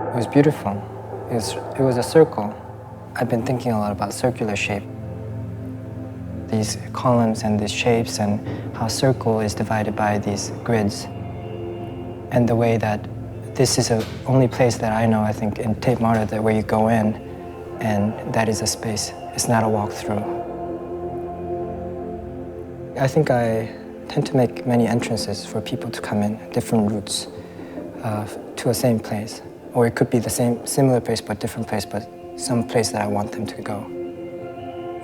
It was beautiful. It was a circle. I've been thinking a lot about circular shape. These columns and these shapes and how a circle is divided by these grids. And the way that this is the only place that I know, I think, in Tate that where you go in and that is a space. It's not a walkthrough. I think I tend to make many entrances for people to come in, different routes to a same place. Or it could be the same, similar place, but different place, but some place that I want them to go.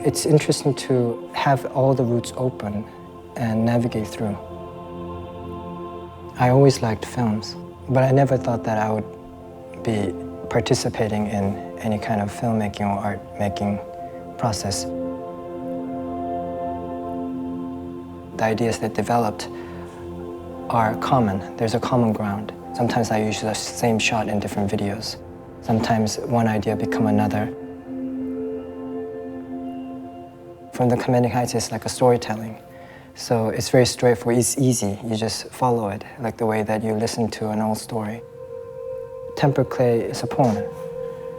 It's interesting to have all the routes open and navigate through. I always liked films, but I never thought that I would be participating in any kind of filmmaking or art-making process. The ideas that developed are common. There's a common ground. Sometimes I use the same shot in different videos. Sometimes one idea becomes another. From the Commanding Heights, it's like a storytelling. So it's very straightforward, it's easy. You just follow it, like the way that you listen to an old story. Tempered clay is a poem.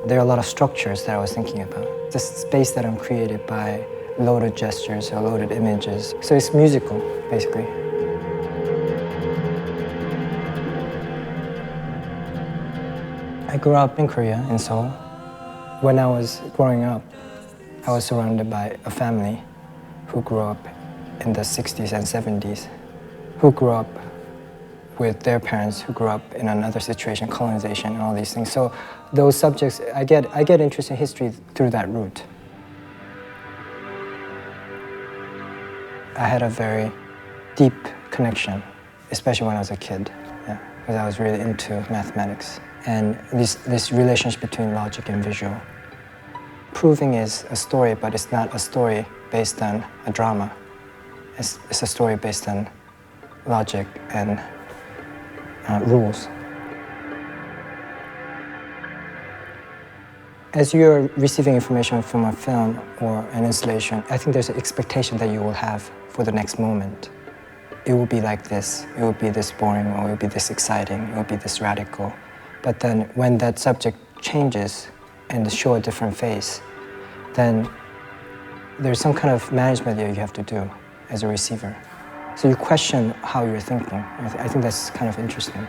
There are a lot of structures that I was thinking about. It's a space that I'm created by loaded gestures or loaded images. So it's musical, basically. I grew up in Korea, in Seoul. When I was growing up, I was surrounded by a family who grew up in the 60s and 70s, who grew up with their parents who grew up in another situation, colonization and all these things. So those subjects, I get interested in history through that route. I had a very deep connection, especially when I was a kid, because I was really into mathematics. And this relationship between logic and visual. Proving is a story, but it's not a story based on a drama. It's a story based on logic and rules. As you're receiving information from a film or an installation, I think there's an expectation that you will have for the next moment. It will be like this, it will be this boring, or it will be this exciting, it will be this radical. But then when that subject changes and show a different face, then there's some kind of management that you have to do as a receiver. So you question how you're thinking. I think that's kind of interesting.